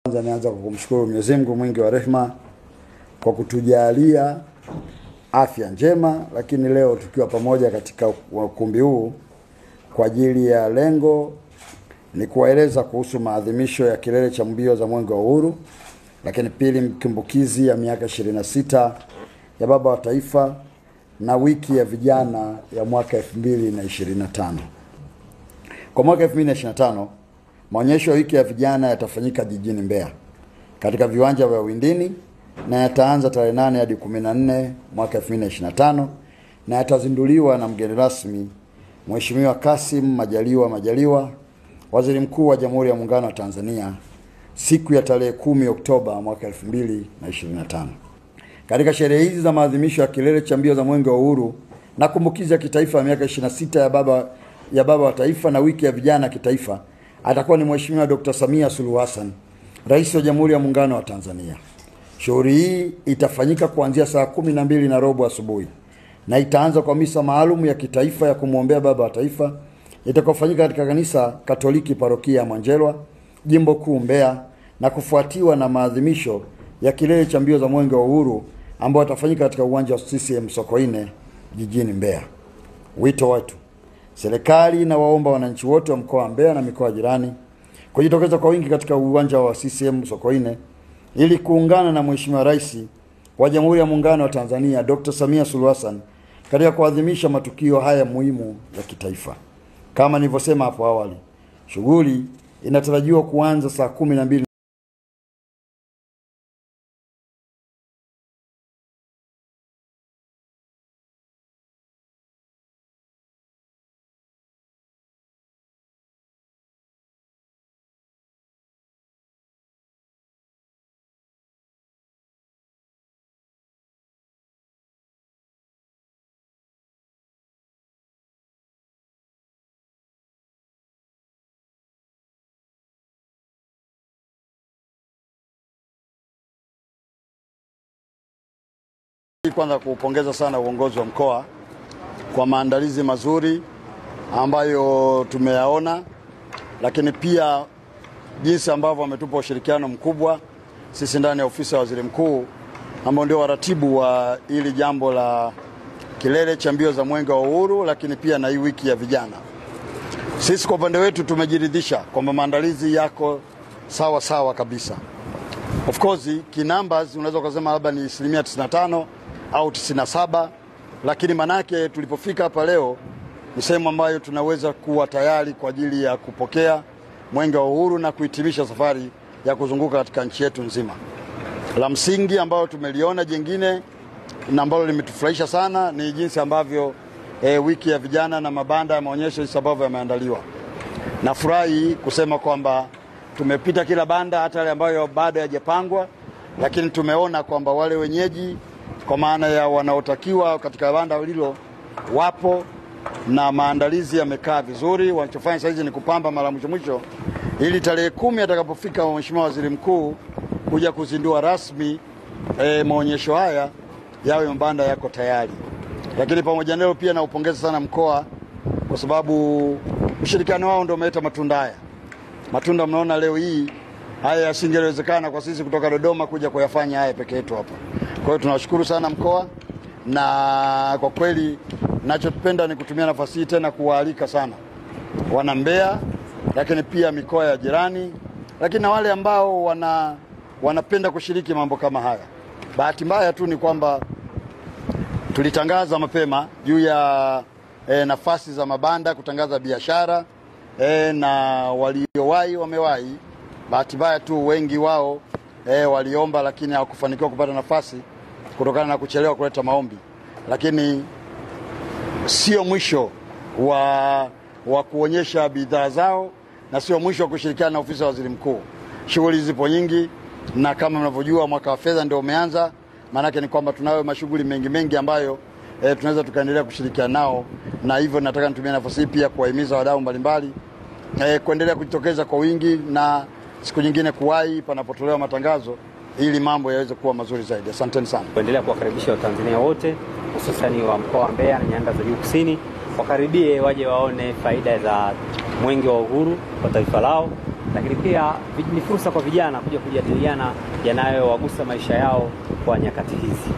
Kwanza nianza kwa kumshukuru Mwenyezi Mungu mwingi wa rehema kwa kutujalia afya njema, lakini leo tukiwa pamoja katika ukumbi huu kwa ajili ya lengo ni kuwaeleza kuhusu maadhimisho ya kilele cha mbio za Mwenge wa Uhuru, lakini pili mkumbukizi ya miaka 26 ya Baba wa Taifa na wiki ya vijana ya mwaka 2025. Kwa mwaka 2025 maonyesho ya wiki ya vijana yatafanyika jijini Mbeya katika viwanja vya Windini na yataanza tarehe 8 hadi 14 mwaka 2025 na yatazinduliwa na mgeni rasmi Mheshimiwa Kassim Majaliwa, Waziri Mkuu wa Jamhuri ya Muungano wa Tanzania, siku ya tarehe 10 Oktoba mwaka 2025. Katika sherehe hizi za maadhimisho ya kilele cha mbio za Mwenge wa Uhuru na kumbukizi ya kitaifa ya miaka 26 ya Baba wa Taifa na wiki ya vijana kitaifa, atakuwa ni Mheshimiwa Dr. Samia Suluhu Hassan, Rais wa Jamhuri ya Muungano wa Tanzania. Shughuli hii itafanyika kuanzia saa 12:15 asubuhi na itaanza kwa misa maalum ya kitaifa ya kumwombea Baba wa Taifa itakayofanyika katika kanisa Katoliki Parokia ya Mwanjelwa, Jimbo Kuu Mbeya, na kufuatiwa na maadhimisho ya kilele cha mbio za Mwenge wa Uhuru ambao yatafanyika katika uwanja wa CCM Sokoine jijini Mbeya. Wito wetu: serikali na waomba wananchi wote wa mkoa wa Mbeya na mikoa jirani kujitokeza kwa wingi katika uwanja wa CCM Sokoine ili kuungana na Mheshimiwa Rais wa Jamhuri ya Muungano wa Tanzania Dr. Samia Suluhu Hassan katika kuadhimisha matukio haya muhimu ya kitaifa. Kama nilivyosema hapo awali, shughuli inatarajiwa kuanza saa 12. Kwanza kuupongeza sana uongozi wa mkoa kwa maandalizi mazuri ambayo tumeyaona, lakini pia jinsi ambavyo wametupa ushirikiano mkubwa sisi ndani ya ofisi ya Waziri Mkuu ambao ndio waratibu wa hili jambo la kilele cha mbio za Mwenge wa Uhuru, lakini pia na hii wiki ya vijana. Sisi kwa upande wetu tumejiridhisha kwamba maandalizi yako sawa kabisa. Of course kinumbers unaweza kusema labda ni 95% au 97%, lakini manake tulipofika hapa leo ni sehemu ambayo tunaweza kuwa tayari kwa ajili ya kupokea Mwenge wa Uhuru na kuhitimisha safari ya kuzunguka katika nchi yetu nzima. La msingi ambao tumeliona jingine na ambalo limetufurahisha sana ni jinsi ambavyo wiki ya vijana na mabanda ya maonyesho jinsi ambavyo yameandaliwa. Nafurahi kusema kwamba tumepita kila banda, hata yale ambayo bado hayajapangwa, lakini tumeona kwamba wale wenyeji kwa maana ya wanaotakiwa katika banda hilo wapo na maandalizi yamekaa vizuri. Wanachofanya sasa ni kupamba mara mwisho ili tarehe 10 atakapofika Mheshimiwa Waziri Mkuu kuja kuzindua rasmi maonyesho haya yawe mabanda yako tayari. Lakini pamoja na hilo pia naupongeza sana mkoa kwa sababu ushirikiano wao ndio umeleta matunda haya. Matunda mnaona leo hii haya yasingewezekana kwa sisi kutoka Dodoma kuja kuyafanya haya peke yetu hapa. Kwa hiyo tunawashukuru sana mkoa, na kwa kweli ninachopenda ni kutumia nafasi hii tena kuwaalika sana wana Mbeya, lakini pia mikoa ya jirani, lakini na wale ambao wanapenda kushiriki mambo kama haya. Bahati mbaya tu ni kwamba tulitangaza mapema juu ya nafasi za mabanda, kutangaza biashara na waliowahi wamewahi. Bahati mbaya tu wengi wao waliomba lakini hawakufanikiwa kupata nafasi kutokana na kuchelewa kuleta maombi. Lakini sio mwisho wa kuonyesha bidhaa zao na sio mwisho wa kushirikiana na ofisi ya Waziri Mkuu. Shughuli zipo nyingi, na kama mnavyojua mwaka wa fedha ndio umeanza, maana yake ni kwamba tunayo mashughuli mengi ambayo tunaweza tukaendelea kushirikiana nao, na hivyo nataka nitumie nafasi hii pia kuwahimiza wadau mbalimbali kuendelea kujitokeza kwa wingi na siku nyingine kuwahi panapotolewa matangazo ili mambo yaweze kuwa mazuri zaidi. Asanteni sana. Kuendelea kuwakaribisha Watanzania wote hususani wa mkoa wa Mbeya na nyanda za juu kusini wakaribie waje waone faida za Mwenge wa Uhuru kwa taifa lao, lakini pia ni fursa kwa vijana kuja kujadiliana yanayowagusa maisha yao kwa nyakati hizi.